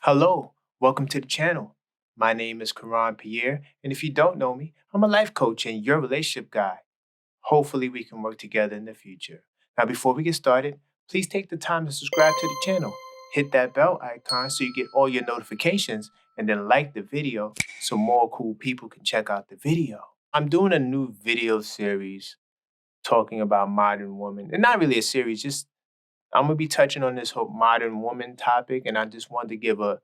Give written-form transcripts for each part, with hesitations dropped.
Hello, welcome to the channel. My name is Koron Pierre, and if you don't know me, I'm a life coach and your relationship guy. Hopefully, we can work together in the future. Now, before we get started, please take the time to subscribe to the channel. Hit that bell icon so you get all your notifications, and then like the video so more cool people can check out the video. I'm doing a new video series talking about modern women, and not really a series, just I'm gonna be touching on this whole modern woman topic, and I just wanted to give a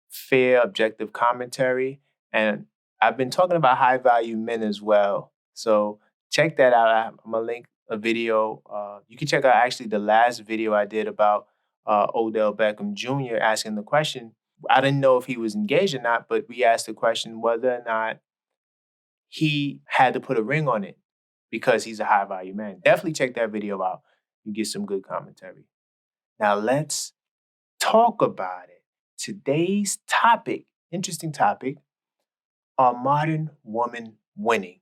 fair, objective commentary. And I've been talking about high value men as well. So check that out. I'm gonna link a video. You can check out actually the last video I did about Odell Beckham Jr. asking the question. I didn't know if he was engaged or not, but we asked the question whether or not he had to put a ring on it because he's a high value man. Definitely check that video out. You get some good commentary. Now let's talk about it. Today's topic, interesting topic, are modern women winning?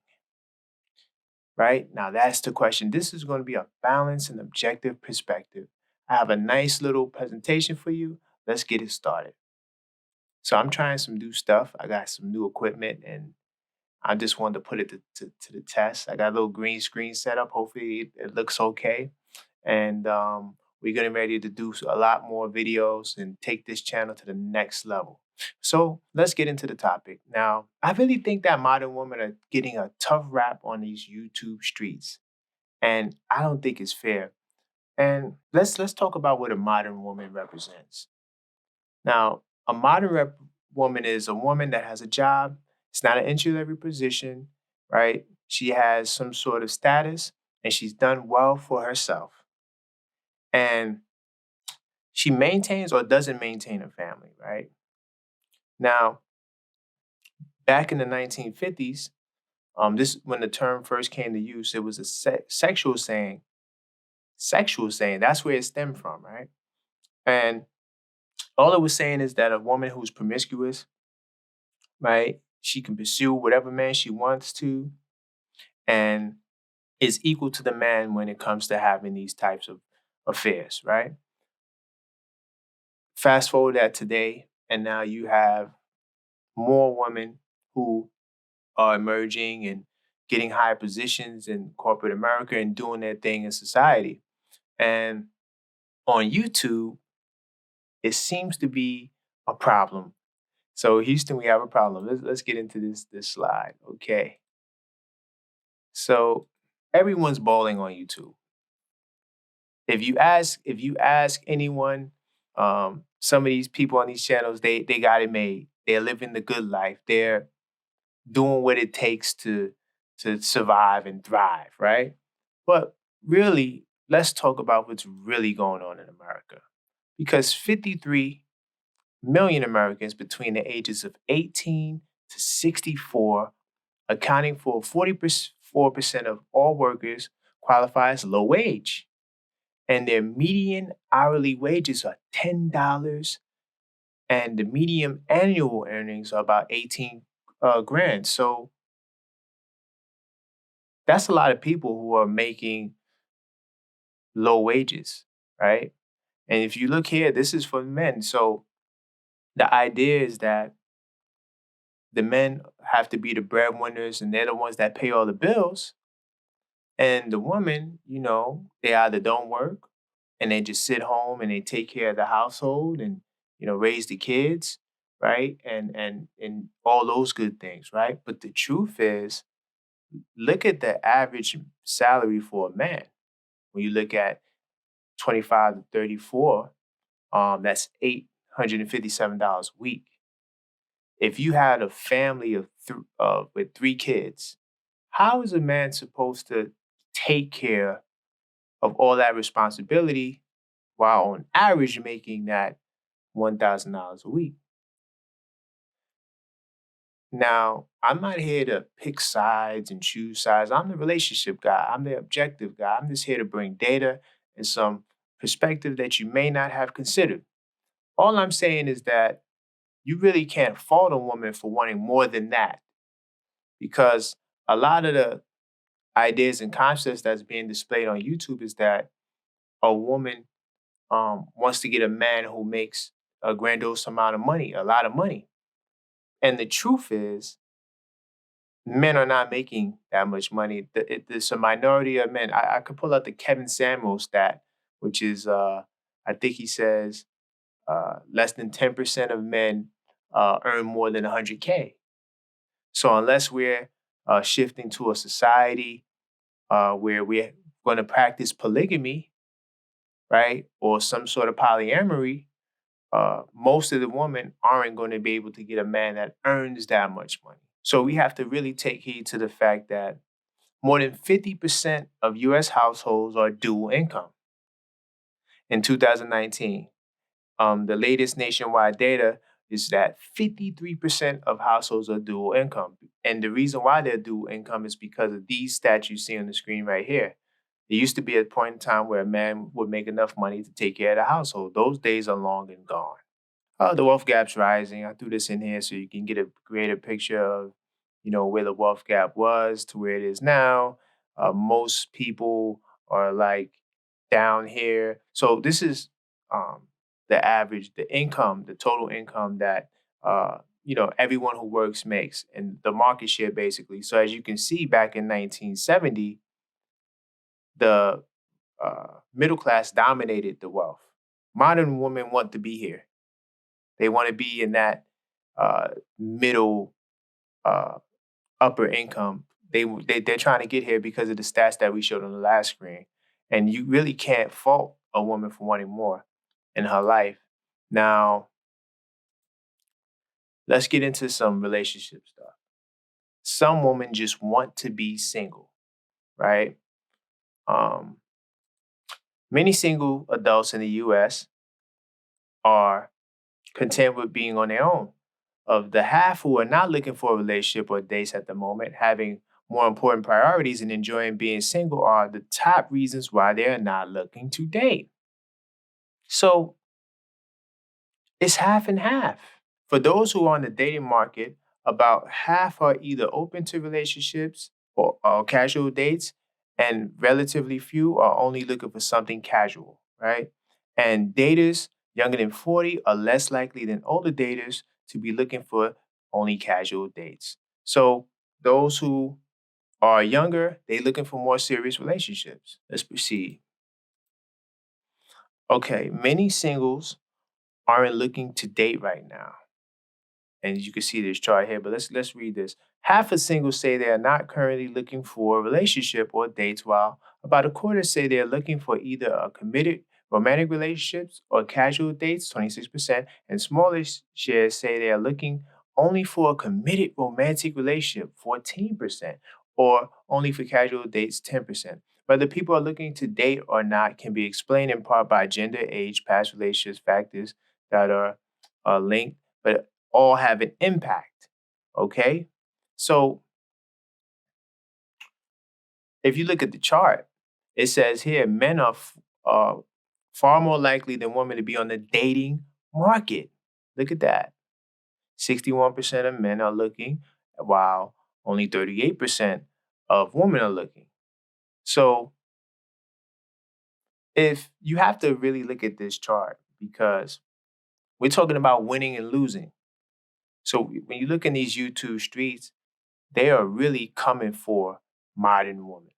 Right? Now that's the question. This is going to be a balanced and objective perspective. I have a nice little presentation for you. Let's get it started. So I'm trying some new stuff. I got some new equipment and I just wanted to put it to the test. I got a little green screen set up. Hopefully it looks okay. And we're getting ready to do a lot more videos and take this channel to the next level. So let's get into the topic. Now, I really think that modern women are getting a tough rap on these YouTube streets, and I don't think it's fair. And let's talk about what a modern woman represents. Now, a woman is a woman that has a job. It's not an entry level position, right? She has some sort of status, and she's done well for herself. And she maintains or doesn't maintain a family, right? Now, back in the 1950s, this when the term first came to use, it was a sexual saying. Sexual saying, that's where it stemmed from, right? And all it was saying is that a woman who's promiscuous, right, she can pursue whatever man she wants to and is equal to the man when it comes to having these types of affairs, right? Fast forward that today, and now you have more women who are emerging and getting higher positions in corporate America and doing their thing in society. And on YouTube, it seems to be a problem. So Houston, we have a problem. Let's get into this slide. Okay. So everyone's balling on YouTube. If you ask anyone, some of these people on these channels, they got it made. They're living the good life. They're doing what it takes to survive and thrive, right? But really, let's talk about what's really going on in America. Because 53 million Americans between the ages of 18 to 64, accounting for 44% of all workers, qualify as low wage. And their median hourly wages are $10, and the median annual earnings are about 18 grand. So that's a lot of people who are making low wages, right? And if you look here, this is for men. So the idea is that the men have to be the breadwinners and they're the ones that pay all the bills. And the women, they either don't work and they just sit home and they take care of the household and, raise the kids, right? And all those good things, right? But the truth is, look at the average salary for a man. When you look at 25 to 34, that's $857 a week. If you had a family of with three kids, how is a man supposed to take care of all that responsibility while on average making that $1,000 a week? Now, I'm not here to pick sides and choose sides. I'm the relationship guy. I'm the objective guy. I'm just here to bring data and some perspective that you may not have considered. All I'm saying is that you really can't fault a woman for wanting more than that because a lot of the ideas and concepts that's being displayed on YouTube is that a woman wants to get a man who makes a grandiose amount of money, a lot of money. And the truth is, men are not making that much money. There's a minority of men. I could pull out the Kevin Samuel stat, which is, I think he says, less than 10% of men earn more than 100K. So unless we're shifting to a society where we're going to practice polygamy, right, or some sort of polyamory, most of the women aren't going to be able to get a man that earns that much money. So we have to really take heed to the fact that more than 50% of US households are dual income. In 2019, the latest nationwide data is that 53% of households are dual income. And the reason why they're dual income is because of these stats you see on the screen right here. There used to be a point in time where a man would make enough money to take care of the household. Those days are long and gone. The wealth gap's rising. I threw this in here so you can get a greater picture of, where the wealth gap was to where it is now. Most people are like down here. So this is um, the average, the income, the total income that everyone who works makes, and the market share basically. So as you can see, back in 1970, the middle class dominated the wealth. Modern women want to be here. They want to be in that middle uh, upper income. They're trying to get here because of the stats that we showed on the last screen. And you really can't fault a woman for wanting more in her life. Now, let's get into some relationship stuff. Some women just want to be single, right? Um, Many single adults in the US are content with being on their own. Of the half who are not looking for a relationship or dates at the moment, having more important priorities and enjoying being single are the top reasons why they are not looking to date. So it's half and half. For those who are on the dating market, about half are either open to relationships or casual dates, and relatively few are only looking for something casual, right? And daters younger than 40 are less likely than older daters to be looking for only casual dates. So those who are younger, they looking for more serious relationships. Let's proceed. Okay, many singles aren't looking to date right now. And you can see this chart here, but let's read this. Half of singles say they are not currently looking for a relationship or dates, while about a quarter say they are looking for either a committed romantic relationships or casual dates, 26%, and smaller shares say they are looking only for a committed romantic relationship, 14%, or only for casual dates, 10%. Whether people are looking to date or not can be explained in part by gender, age, past relationships, factors that are linked, but all have an impact. Okay. So if you look at the chart, it says here men are uh, far more likely than women to be on the dating market. Look at that. 61% of men are looking, while only 38% of women are looking. So if you have to really look at this chart because we're talking about winning and losing. So when you look in these YouTube streets, they are really coming for modern women.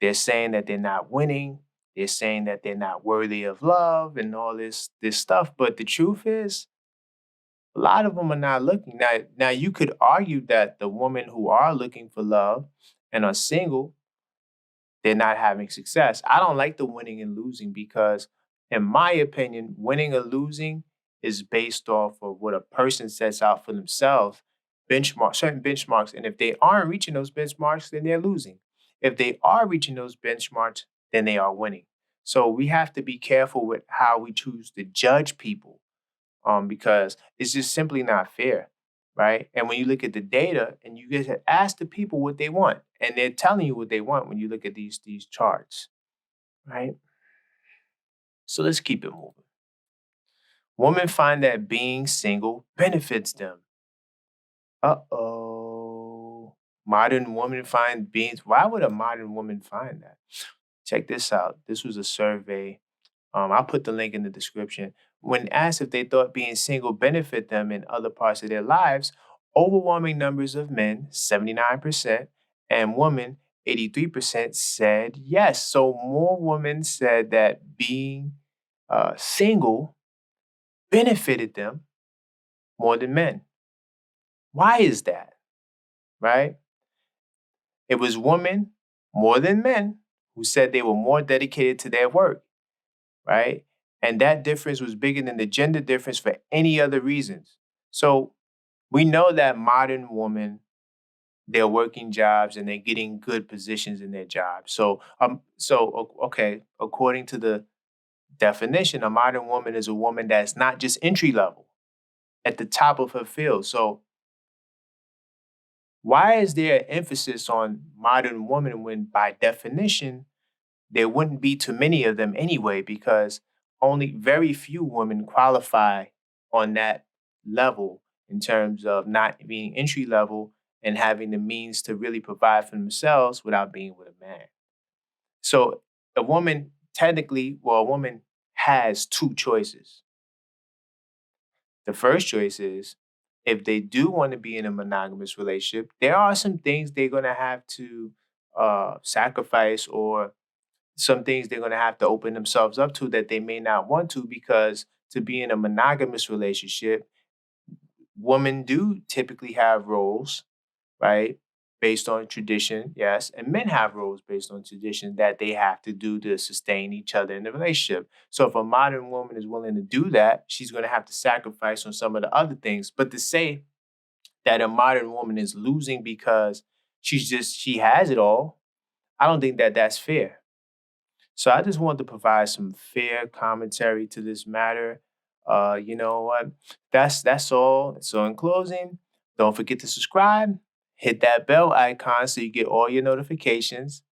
They're saying that they're not winning. They're saying that they're not worthy of love and all this stuff. But the truth is, a lot of them are not looking. Now you could argue that the women who are looking for love and are single, they're not having success. I don't like the winning and losing because, in my opinion, winning or losing is based off of what a person sets out for themselves, certain benchmarks. And if they aren't reaching those benchmarks, then they're losing. If they are reaching those benchmarks, then they are winning. So we have to be careful with how we choose to judge people, because it's just simply not fair, right? And when you look at the data and you get to ask the people what they want, and they're telling you what they want when you look at these charts, right? So let's keep it moving. Women find that being single benefits them. Uh-oh. Modern women find being, why would a modern woman find that? Check this out. This was a survey. I'll put the link in the description. When asked if they thought being single benefit them in other parts of their lives, overwhelming numbers of men, 79%, and women, 83%, said yes. So more women said that being single benefited them more than men. Why is that? Right? It was women more than men who said they were more dedicated to their work, right? And that difference was bigger than the gender difference for any other reasons. So we know that modern women, they're working jobs and they're getting good positions in their jobs. Okay, according to the definition, a modern woman is a woman that's not just entry level at the top of her field. So why is there an emphasis on modern woman when by definition there wouldn't be too many of them anyway, because only very few women qualify on that level in terms of not being entry level and having the means to really provide for themselves without being with a man. So a woman a woman has two choices. The first choice is if they do want to be in a monogamous relationship, there are some things they're going to have to sacrifice, or some things they're going to have to open themselves up to that they may not want to, because to be in a monogamous relationship, women do typically have roles, right? Based on tradition, yes. And men have roles based on tradition that they have to do to sustain each other in the relationship. So if a modern woman is willing to do that, she's going to have to sacrifice on some of the other things. But to say that a modern woman is losing because she has it all, I don't think that that's fair. So I just wanted to provide some fair commentary to this matter. You know what? That's all. So in closing, don't forget to subscribe, hit that bell icon so you get all your notifications.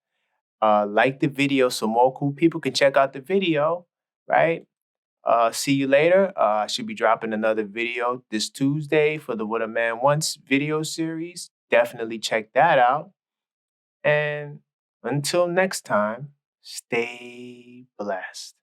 Like the video so more cool people can check out the video, right? See you later. I should be dropping another video this Tuesday for the What a Man Wants video series. Definitely check that out. And until next time, stay blessed.